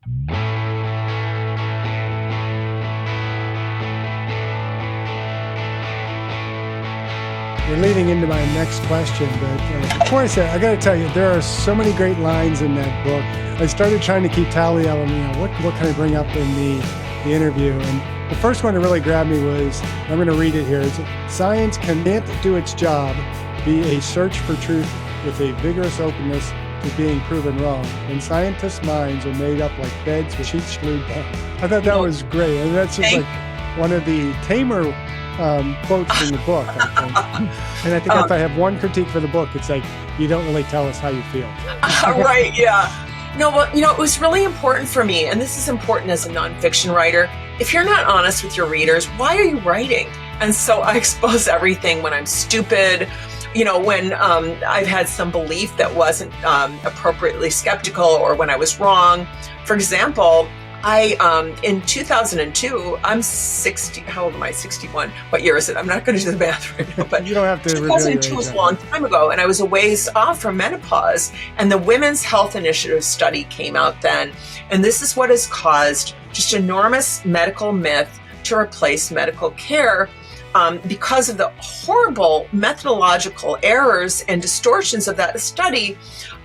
You're leading into my next question, but before I say it, I got to tell you, there are so many great lines in that book. I started trying to keep tally of them, what can I bring up in the interview? And the first one that really grabbed me was, I'm going to read it here, it's, science can't do its job, be a search for truth with a vigorous openness to being proven wrong. And scientists' minds are made up like beds with sheets glued down. I thought that was great. And that's just like one of the tamer quotes in the book, I think. And I think if I have one critique for the book, it's like, you don't really tell us how you feel. Right, yeah. No, well, it was really important for me, and this is important as a nonfiction writer. If you're not honest with your readers, why are you writing? And so I expose everything when I'm stupid, when I've had some belief that wasn't appropriately skeptical, or when I was wrong. For example, in 2002, I'm 60, how old am I? 61. What year is it? I'm not going to do the math right now, but you don't have to. 2002 was a long time ago, and I was a ways off from menopause, and the Women's Health Initiative study came out then, and this is what has caused just enormous medical myth to replace medical care because of the horrible methodological errors and distortions of that study.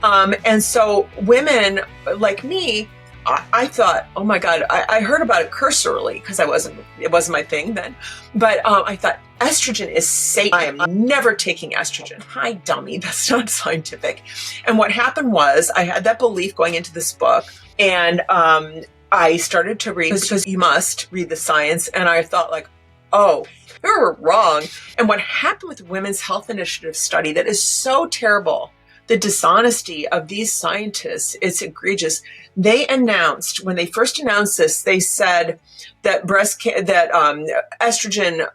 And so women like me, I thought, oh my God, I heard about it cursorily because it wasn't my thing then. But I thought, estrogen is safe. I am never taking estrogen. Hi, dummy. That's not scientific. And what happened was I had that belief going into this book, and I started to read, because you must read the science. And I thought like, oh, we were wrong. And what happened with the Women's Health Initiative study that is so terrible, the dishonesty of these scientists, it's egregious. They announced, when they first announced this, they said that estrogen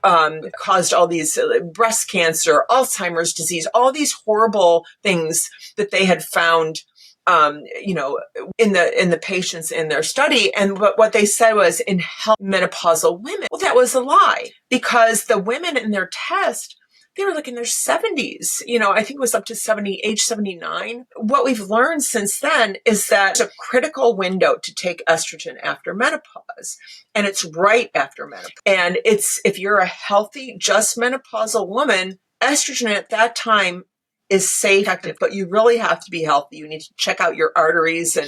caused all these breast cancer, Alzheimer's disease, all these horrible things that they had found, in the patients in their study. And what they said was, in healthy menopausal women, well, that was a lie, because the women in their test, they were like in their 70s, I think it was up to age 79. What we've learned since then is that it's a critical window to take estrogen after menopause, and it's right after menopause. And if you're a healthy, just menopausal woman, estrogen at that time is safe, active, but you really have to be healthy. You need to check out your arteries and,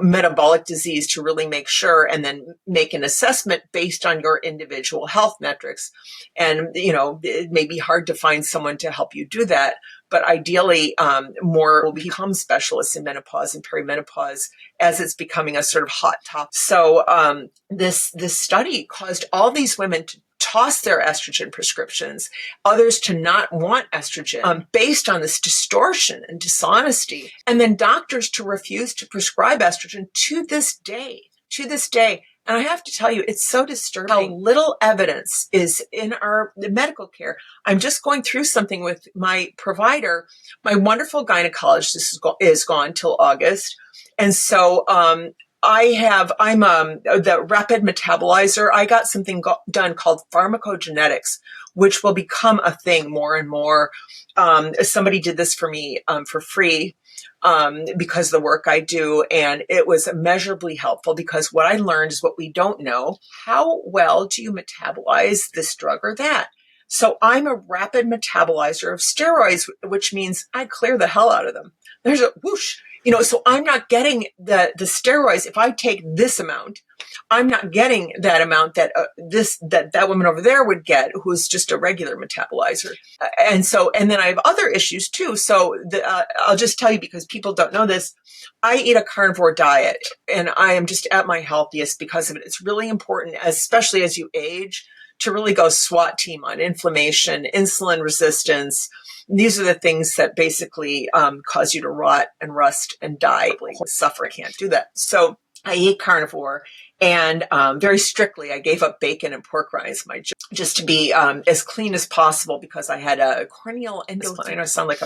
metabolic disease to really make sure, and then make an assessment based on your individual health metrics. And, it may be hard to find someone to help you do that, but ideally, more will become specialists in menopause and perimenopause as it's becoming a sort of hot topic. So, this study caused all these women to toss their estrogen prescriptions, others to not want estrogen, based on this distortion and dishonesty, and then doctors to refuse to prescribe estrogen to this day. And I have to tell you, it's so disturbing how little evidence is in our medical care. I'm just going through something with my provider. My wonderful gynecologist is gone till August. And so, I'm the rapid metabolizer. I got something done called pharmacogenetics, which will become a thing more and more. Somebody did this for me for free because of the work I do, and it was immeasurably helpful, because what I learned is what we don't know. How well do you metabolize this drug or that? So I'm a rapid metabolizer of steroids, which means I clear the hell out of them. There's a whoosh. So I'm not getting the steroids. If I take this amount, I'm not getting that amount that that woman over there would get, who's just a regular metabolizer. And then I have other issues too. So I'll just tell you, because people don't know this, I eat a carnivore diet, and I am just at my healthiest because of it. It's really important, especially as you age, to really go SWAT team on inflammation, insulin resistance. These are the things that basically cause you to rot and rust and die. Suffer, can't do that. So I ate carnivore, and very strictly, I gave up bacon and pork rinds, just to be as clean as possible, because I had a corneal endothelioma. I know I sound like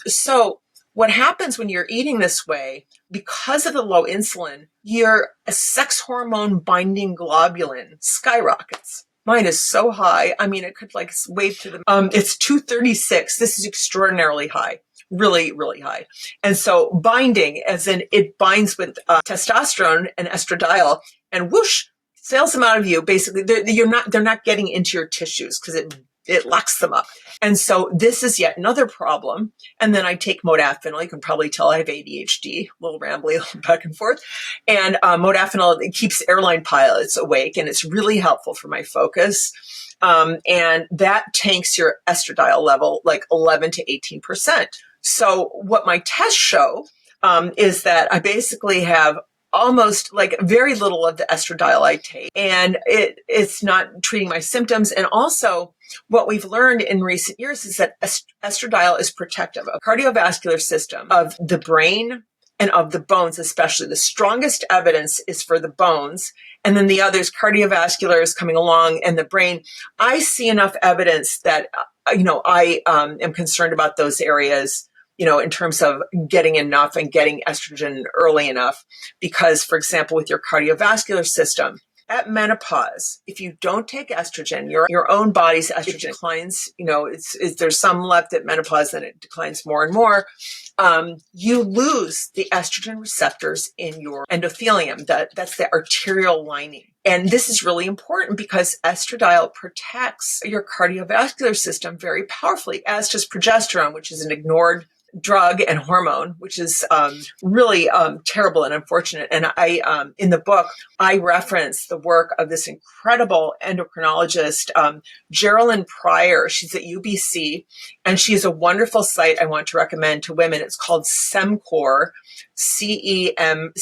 so what happens when you're eating this way, because of the low insulin, your sex hormone binding globulin skyrockets. Mine is so high. I mean, it could wave to the, it's 236. This is extraordinarily high. really, really high. And so binding, as in it binds with testosterone and estradiol, and whoosh, sails them out of you. Basically, they're not getting into your tissues because it locks them up. And so this is yet another problem. And then I take modafinil. You can probably tell I have ADHD, a little rambly, a little back and forth. And modafinil, it keeps airline pilots awake, and it's really helpful for my focus. And that tanks your estradiol level like 11 to 18%. So what my tests show is that I basically have almost like very little of the estradiol I take, and it's not treating my symptoms. And also what we've learned in recent years is that estradiol is protective of the cardiovascular system, of the brain, and of the bones. Especially the strongest evidence is for the bones, and then the others, cardiovascular is coming along, and the brain. I see enough evidence that I am concerned about those areas, in terms of getting enough and getting estrogen early enough. Because, for example, with your cardiovascular system, at menopause, if you don't take estrogen, your own body's estrogen declines. There's some left at menopause, and it declines more and more. You lose the estrogen receptors in your endothelium. That's the arterial lining. And this is really important because estradiol protects your cardiovascular system very powerfully, as does progesterone, which is an ignored drug and hormone, which is really terrible and unfortunate. And I, in the book, I reference the work of this incredible endocrinologist, Geraldine Pryor. She's at UBC, and she has a wonderful site I want to recommend to women. It's called SEMCOR, CEMCOR,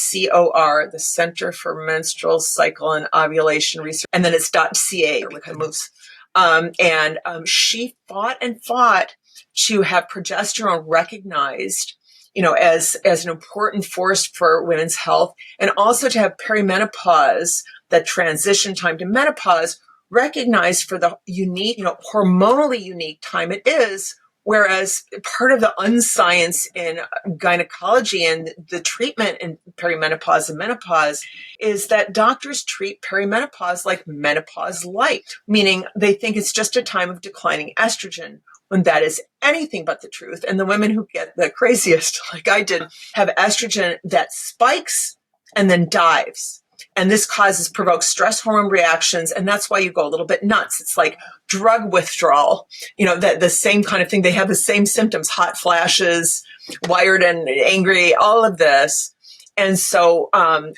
the Center for Menstrual Cycle and Ovulation Research, and then it's .ca, which moves. And she fought and fought to have progesterone recognized, as an important force for women's health, and also to have perimenopause, that transition time to menopause, recognized for the unique, hormonally unique time it is. Whereas part of the unscience in gynecology and the treatment in perimenopause and menopause is that doctors treat perimenopause like menopause light, meaning they think it's just a time of declining estrogen, when that is anything but the truth. And the women who get the craziest, like I did, have estrogen that spikes and then dives. And this provokes stress hormone reactions. And that's why you go a little bit nuts. It's like drug withdrawal, the same kind of thing. They have the same symptoms, hot flashes, wired and angry, all of this. And so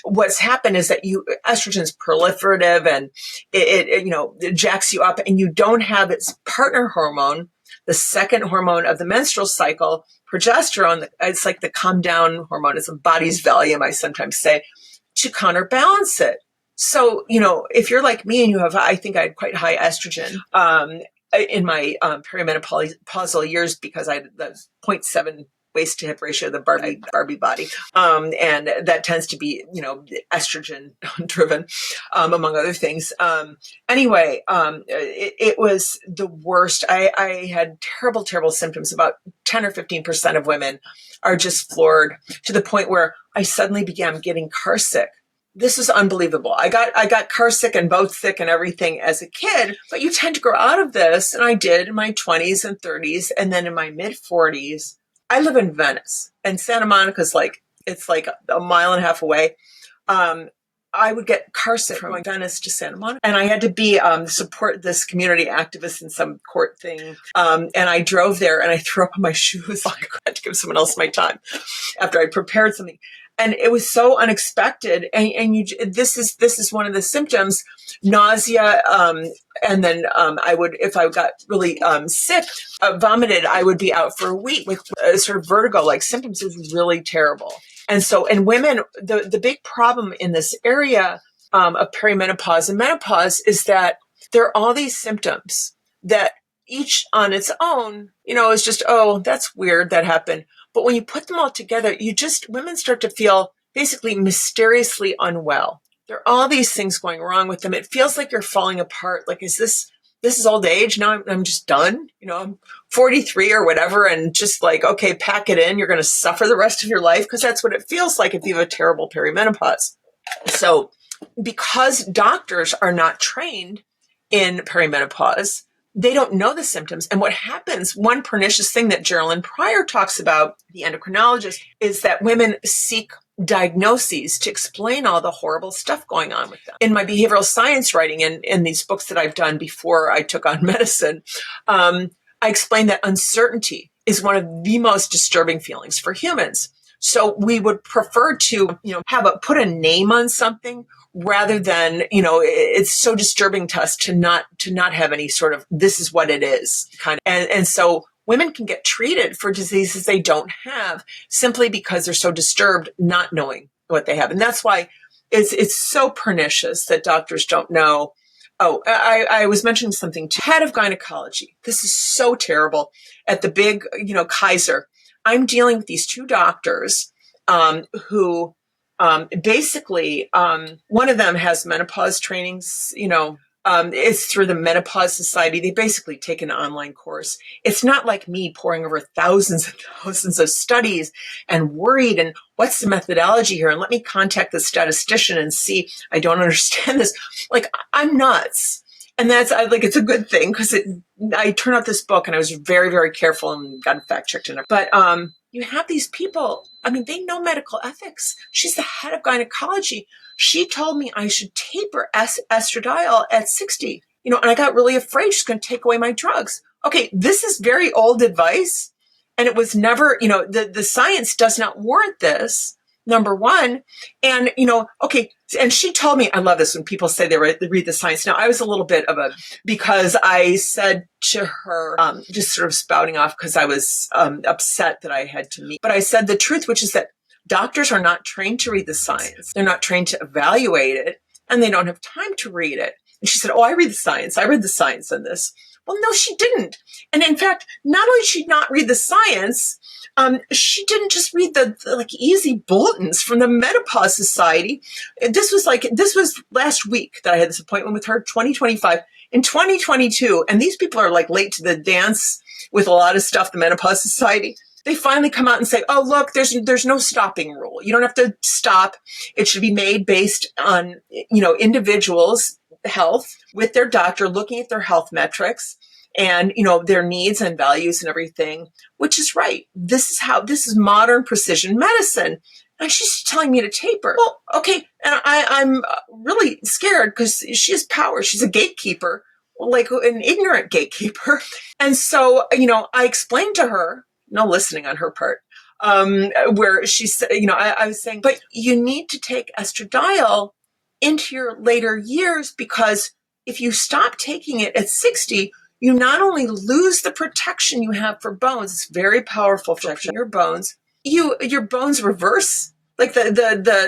what's happened is that estrogen's proliferative, and it jacks you up, and you don't have its partner hormone, the second hormone of the menstrual cycle, progesterone. It's like the calm down hormone. It's the body's Valium, I sometimes say, to counterbalance it. So, if you're like me and you have, I think I had quite high estrogen in my perimenopausal years, because I had the 0.7 waist to hip ratio, the Barbie body. And that tends to be, estrogen driven, among other things. Anyway, it was the worst. I had terrible, terrible symptoms. About 10 or 15% of women are just floored, to the point where I suddenly began getting car sick. This is unbelievable. I got car sick and boat sick and everything as a kid, but you tend to grow out of this. And I did in my 20s and 30s. And then in my mid 40s, I live in Venice, and Santa Monica's it's like a mile and a half away. I would get car sick from Venice to Santa Monica, and I had to be support this community activist in some court thing. And I drove there, and I threw up on my shoes. I had to give someone else my time after I prepared something. And it was so unexpected. And this is one of the symptoms, nausea. And then I would, if I got really sick, vomited, I would be out for a week with sort of vertigo-like symptoms. It was really terrible. And so in women, the big problem in this area of perimenopause and menopause is that there are all these symptoms that each on its own, is just, oh, that's weird, that happened. But when you put them all together, women start to feel basically mysteriously unwell. There are all these things going wrong with them. It feels like you're falling apart. Like, this is old age. Now I'm just done. I'm 43 or whatever. And just like, okay, pack it in. You're going to suffer the rest of your life, because that's what it feels like if you have a terrible perimenopause. So because doctors are not trained in perimenopause, they don't know the symptoms. And what happens, one pernicious thing that Geraldine Pryor talks about, the endocrinologist, is that women seek diagnoses to explain all the horrible stuff going on with them. In my behavioral science writing and in these books that I've done before I took on medicine, I explained that uncertainty is one of the most disturbing feelings for humans. So we would prefer to, put a name on something rather than, it's so disturbing to us to not have any sort of, this is what it is kind of. And so women can get treated for diseases they don't have simply because they're so disturbed not knowing what they have. And that's why it's so pernicious that doctors don't know. Oh, I was mentioning something to head of gynecology. This is so terrible. At the big, Kaiser, I'm dealing with these two doctors who basically, one of them has menopause trainings, it's through the Menopause Society. They basically take an online course. It's not like me poring over thousands and thousands of studies and worried and what's the methodology here? And let me contact the statistician and see, I don't understand this. Like, I'm nuts. And that's, it's a good thing because I turned out this book and I was very, very careful and got fact checked in it. But, you have these people, they know medical ethics. She's the head of gynecology. She told me I should taper estradiol at 60, and I got really afraid she's going to take away my drugs. Okay, this is very old advice. And it was never, the science does not warrant this, number one. And, okay. And she told me, I love this when people say they read the science. Now, I was a little bit because I said to her, just sort of spouting off because I was upset that I had to meet. But I said the truth, which is that doctors are not trained to read the science. They're not trained to evaluate it, and they don't have time to read it. And she said, oh, I read the science. I read the science on this. Well, no, she didn't. And in fact, not only did she not read the science, she didn't just read the easy bulletins from the Menopause Society. This was last week that I had this appointment with her, 2025. In 2022, and these people are late to the dance with a lot of stuff, the Menopause Society. They finally come out and say, oh, look, there's no stopping rule. You don't have to stop. It should be made based on, individuals' health with their doctor, looking at their health metrics and, their needs and values and everything, which is right. This is modern precision medicine. And she's telling me to taper. Well, okay. And I'm really scared because she has power. She's a gatekeeper, like an ignorant gatekeeper. And so, I explained to her, no listening on her part, where she said, I was saying, but you need to take estradiol into your later years because if you stop taking it at 60, you not only lose the protection you have for bones, it's very powerful for your bones. Your bones reverse, the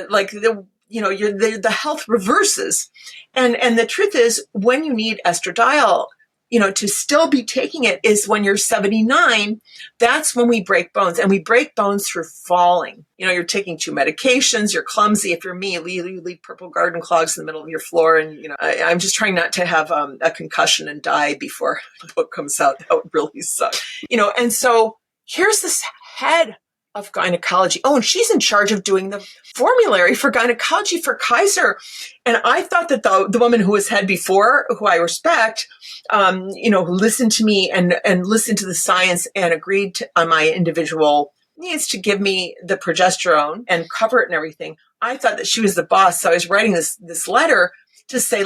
health reverses. And the truth is, when you need estradiol, to still be taking it is when you're 79. That's when we break bones, and we break bones through falling. You're taking two medications. You're clumsy. If you're me, you leave purple garden clogs in the middle of your floor. And, I'm just trying not to have a concussion and die before the book comes out. That would really suck, and so here's this head of gynecology. Oh, and she's in charge of doing the formulary for gynecology for Kaiser. And I thought that the woman who was head before, who I respect, who listened to me and listened to the science and agreed on my individual needs to give me the progesterone and cover it and everything. I thought that she was the boss. So I was writing this letter to say,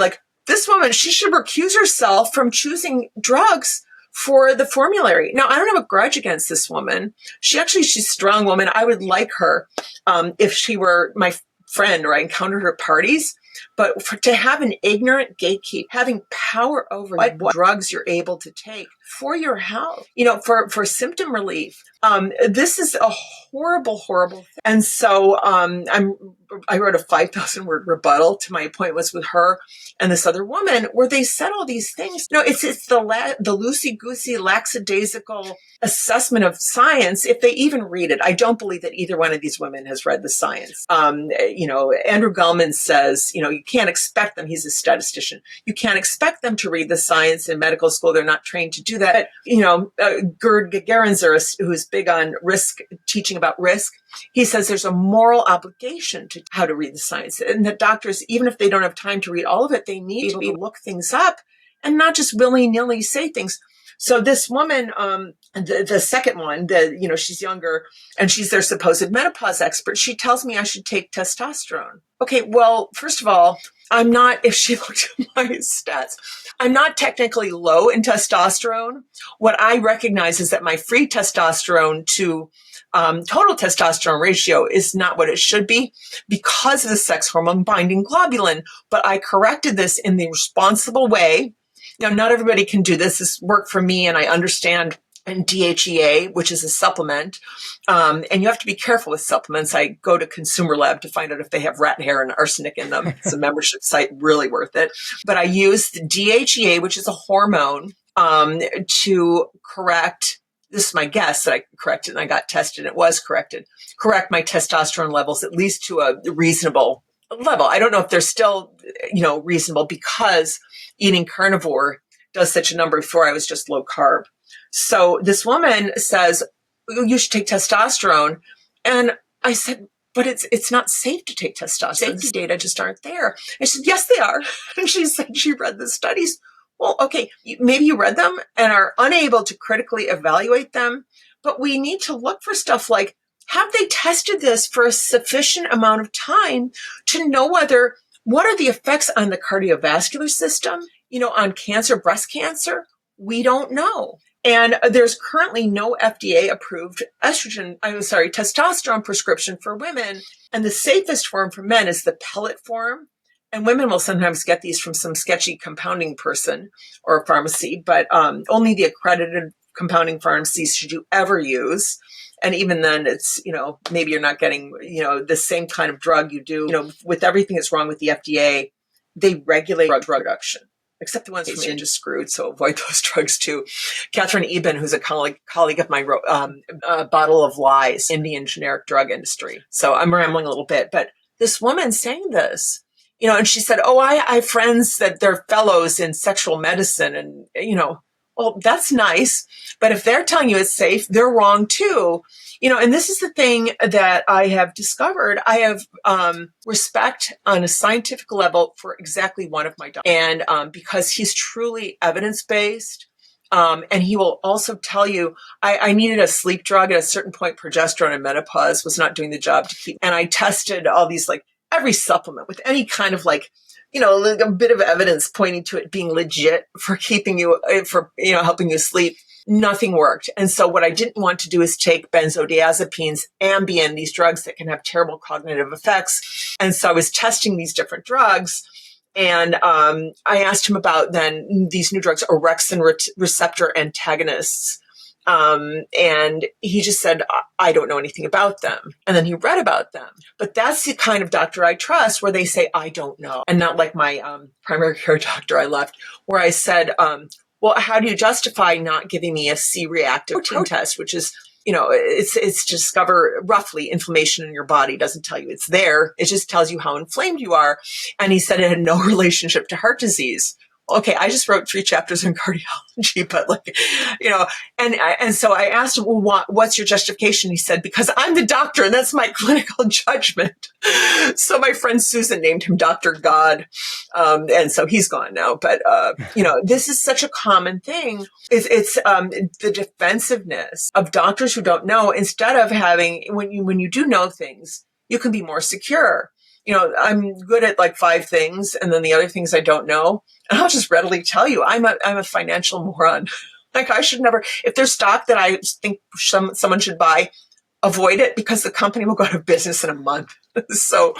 this woman, she should recuse herself from choosing drugs for the formulary. Now, I don't have a grudge against this woman. She's a strong woman. I would like her if she were my friend or I encountered her at parties. But to have an ignorant gatekeeper, having power over what drugs you're able to take for your health, for symptom relief, this is a horrible, horrible thing. And so I wrote a 5,000-word rebuttal to my appointments with her and this other woman where they said all these things. It's the loosey-goosey, lackadaisical assessment of science, if they even read it. I don't believe that either one of these women has read the science. Andrew Gellman says, you can't expect them. He's a statistician. You can't expect them to read the science in medical school. They're not trained to do that. Gerd Gerenzer, who's big on risk, teaching about risk, he says there's a moral obligation to how to read the science. And that doctors, even if they don't have time to read all of it, they need to be able to look things up and not just willy-nilly say things. So this woman, the second one, she's younger and she's their supposed menopause expert. She tells me I should take testosterone. Okay, well, first of all, I'm not, if she looked at my stats, I'm not technically low in testosterone. What I recognize is that my free testosterone to total testosterone ratio is not what it should be because of the sex hormone binding globulin. But I corrected this in the responsible way. Now, not everybody can do this. This worked for me, and I understand. And DHEA, which is a supplement, and you have to be careful with supplements. I go to Consumer Lab to find out if they have rat hair and arsenic in them. It's a membership site, really worth it. But I use the DHEA, which is a hormone, to correct. This is my guess that I corrected, and I got tested. It was corrected. Correct my testosterone levels at least to a reasonable level. I don't know if they're still, reasonable because eating carnivore does such a number. Before I was just low carb. So this woman says, you should take testosterone. And I said, but it's not safe to take testosterone. Safety data just aren't there. I said, yes, they are. And she said she read the studies. Well, okay, maybe you read them and are unable to critically evaluate them. But we need to look for stuff like, have they tested this for a sufficient amount of time to know what are the effects on the cardiovascular system, on cancer, breast cancer? We don't know. And there's currently no FDA approved testosterone prescription for women. And the safest form for men is the pellet form. And women will sometimes get these from some sketchy compounding person or pharmacy, but only the accredited compounding pharmacies should you ever use. And even then it's, maybe you're not getting, the same kind of drug you do, with everything that's wrong with the FDA, they regulate drug production. Except the ones from India just screwed, so avoid those drugs too. Catherine Eben, who's a colleague of mine, wrote Bottle of Lies, Indian generic drug industry. So I'm rambling a little bit, but this woman saying this, and she said, I have friends that they're fellows in sexual medicine and, well, that's nice. But if they're telling you it's safe, they're wrong too. And this is the thing that I have discovered. I have respect on a scientific level for exactly one of my doctors. And because he's truly evidence-based, and he will also tell you, I needed a sleep drug at a certain point. Progesterone and menopause was not doing the job to keep. And I tested all these, every supplement with any kind of a bit of evidence pointing to it being legit for keeping you, helping you sleep. Nothing worked. And so what I didn't want to do is take benzodiazepines, Ambien, these drugs that can have terrible cognitive effects. And so I was testing these different drugs. And I asked him about then these new drugs, orexin receptor antagonists. And he just said, I don't know anything about them. And then he read about them. But that's the kind of doctor I trust where they say, I don't know. And not like my primary care doctor I left, where I said, well, how do you justify not giving me a C-reactive protein test, which is, it's to discover roughly inflammation in your body. It doesn't tell you it's there. It just tells you how inflamed you are. And he said it had no relationship to heart disease. Okay, I just wrote 3 chapters in cardiology, but and so I asked him, well, what's your justification? He said, because I'm the doctor and that's my clinical judgment. So my friend Susan named him Dr. God. And so he's gone now. But, this is such a common thing. It's the defensiveness of doctors who don't know, instead of having, when you do know things, you can be more secure. I'm good at 5 things, and then the other things I don't know. And I'll just readily tell you, I'm a financial moron. I should never, if there's stock that I think someone should buy, avoid it because the company will go out of business in a month. So,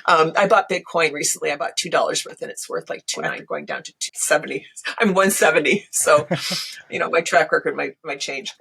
I bought Bitcoin recently. I bought $2 worth and it's worth $2.9 going down to $270. I'm $170. So, my track record might change.